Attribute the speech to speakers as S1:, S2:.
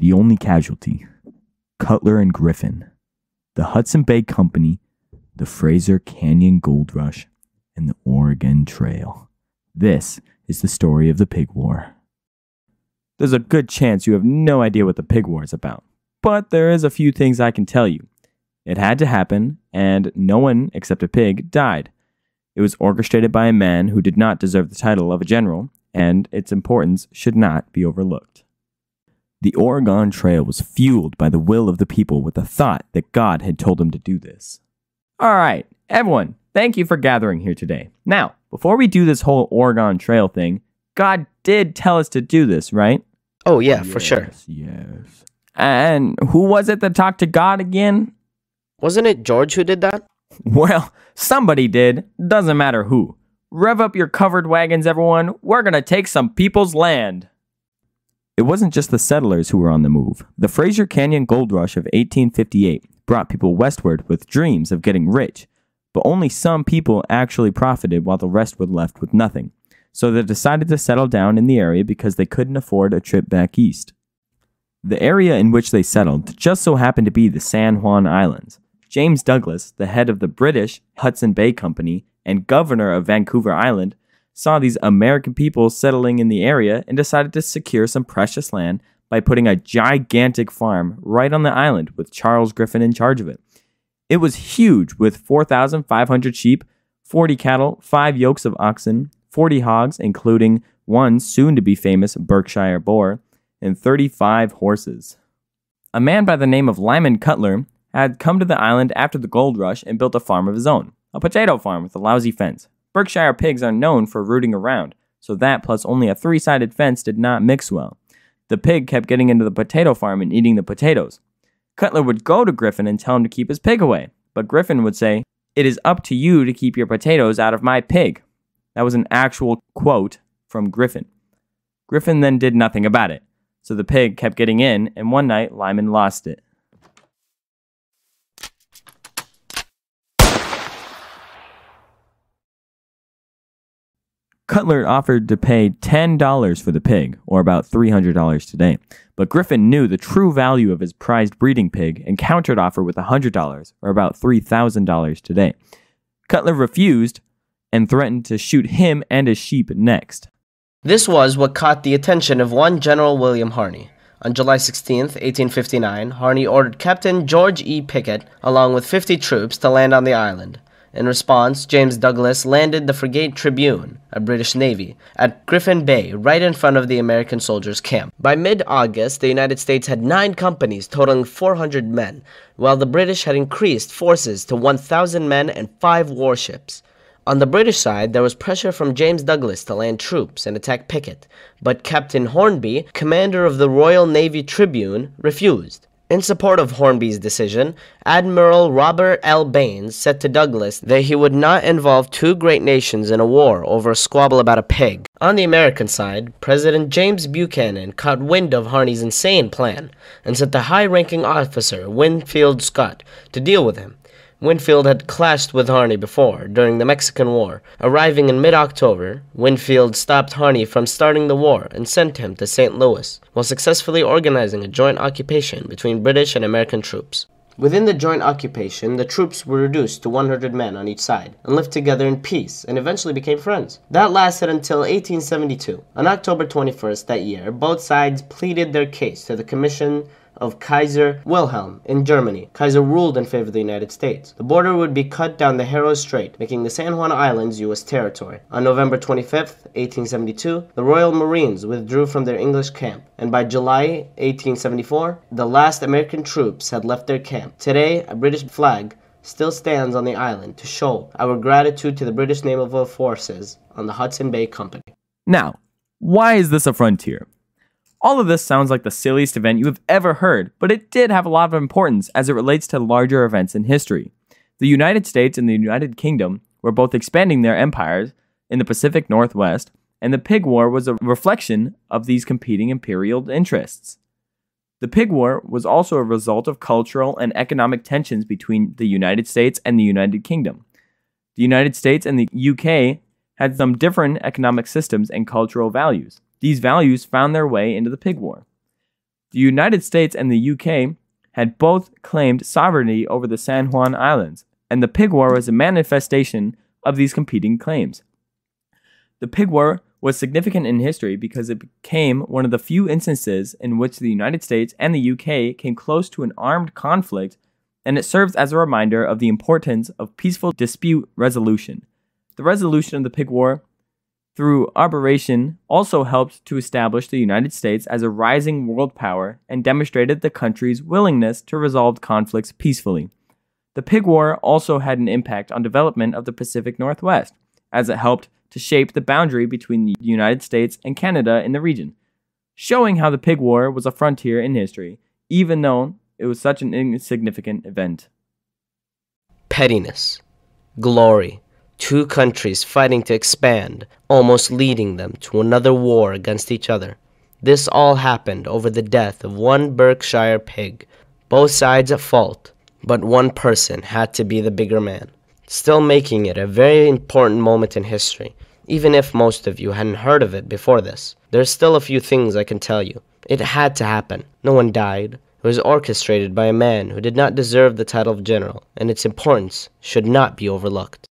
S1: The Only Casualty, Cutler and Griffin, the Hudson Bay Company, the Fraser Canyon Gold Rush, and the Oregon Trail. This is the story of the Pig War. There's a good chance you have no idea what the Pig War is about, but there is a few things I can tell you. It had to happen, and no one except a pig died. It was orchestrated by a man who did not deserve the title of a general, and its importance should not be overlooked. The Oregon Trail was fueled by the will of the people with the thought that God had told them to do this. All right, everyone, thank you for gathering here today. Now, before we do this whole Oregon Trail thing, God did tell us to do this, right?
S2: Oh yeah, for sure.
S1: Yes. And who was it that talked to God again?
S2: Wasn't it George who did that?
S1: Well, somebody did. Doesn't matter who. Rev up your covered wagons, everyone. We're gonna take some people's land. It wasn't just the settlers who were on the move. The Fraser Canyon Gold Rush of 1858 brought people westward with dreams of getting rich, but only some people actually profited while the rest were left with nothing. So they decided to settle down in the area because they couldn't afford a trip back east. The area in which they settled just so happened to be the San Juan Islands. James Douglas, the head of the British Hudson Bay Company and governor of Vancouver Island, saw these American people settling in the area and decided to secure some precious land by putting a gigantic farm right on the island with Charles Griffin in charge of it. It was huge, with 4,500 sheep, 40 cattle, 5 yokes of oxen, 40 hogs, including one soon-to-be famous Berkshire boar, and 35 horses. A man by the name of Lyman Cutler had come to the island after the gold rush and built a farm of his own, a potato farm with a lousy fence. Berkshire pigs are known for rooting around, so that plus only a 3-sided fence did not mix well. The pig kept getting into the potato farm and eating the potatoes. Cutler would go to Griffin and tell him to keep his pig away, but Griffin would say, "It is up to you to keep your potatoes out of my pig." That was an actual quote from Griffin. Griffin then did nothing about it, so the pig kept getting in, and one night Lyman lost it. Cutler offered to pay $10 for the pig, or about $300 today, but Griffin knew the true value of his prized breeding pig and countered offer with $100, or about $3,000 today. Cutler refused and threatened to shoot him and his sheep next.
S2: This was what caught the attention of one General William Harney. On July 16, 1859, Harney ordered Captain George E. Pickett, along with 50 troops, to land on the island. In response, James Douglas landed the frigate Tribune, a British Navy, at Griffin Bay, right in front of the American soldiers' camp. By mid-August, the United States had 9 companies totaling 400 men, while the British had increased forces to 1,000 men and 5 warships. On the British side, there was pressure from James Douglas to land troops and attack Pickett, but Captain Hornby, commander of the Royal Navy Tribune, refused. In support of Hornby's decision, Admiral Robert L. Baines said to Douglas that he would not involve 2 great nations in a war over a squabble about a pig. On the American side, President James Buchanan caught wind of Harney's insane plan and sent the high-ranking officer Winfield Scott to deal with him. Winfield had clashed with Harney before, during the Mexican War. Arriving in mid-October, Winfield stopped Harney from starting the war and sent him to St. Louis, while successfully organizing a joint occupation between British and American troops. Within the joint occupation, the troops were reduced to 100 men on each side, and lived together in peace, and eventually became friends. That lasted until 1872. On October 21st that year, both sides pleaded their case to the Commission of Kaiser Wilhelm in Germany. Kaiser ruled in favor of the United States. The border would be cut down the Haro Strait, making the San Juan Islands U.S. territory. On November 25th, 1872, the Royal Marines withdrew from their English camp, and by July 1874, the last American troops had left their camp. Today, a British flag still stands on the island to show our gratitude to the British naval forces on the Hudson Bay Company.
S1: Now, why is this a frontier? All of this sounds like the silliest event you have ever heard, but it did have a lot of importance as it relates to larger events in history. The United States and the United Kingdom were both expanding their empires in the Pacific Northwest, and the Pig War was a reflection of these competing imperial interests. The Pig War was also a result of cultural and economic tensions between the United States and the United Kingdom. The United States and the UK had some different economic systems and cultural values. These values found their way into the Pig War. The United States and the UK had both claimed sovereignty over the San Juan Islands, and the Pig War was a manifestation of these competing claims. The Pig War was significant in history because it became one of the few instances in which the United States and the UK came close to an armed conflict, and it serves as a reminder of the importance of peaceful dispute resolution. The resolution of the Pig War through arbitration also helped to establish the United States as a rising world power and demonstrated the country's willingness to resolve conflicts peacefully. The Pig War also had an impact on development of the Pacific Northwest, as it helped to shape the boundary between the United States and Canada in the region, showing how the Pig War was a frontier in history, even though it was such an insignificant event.
S2: Pettiness. Glory. Two countries fighting to expand, almost leading them to another war against each other. This all happened over the death of one Berkshire pig. Both sides at fault, but one person had to be the bigger man, still making it a very important moment in history. Even if most of you hadn't heard of it before this, there's still a few things I can tell you. It had to happen. No one died. It was orchestrated by a man who did not deserve the title of general, and its importance should not be overlooked.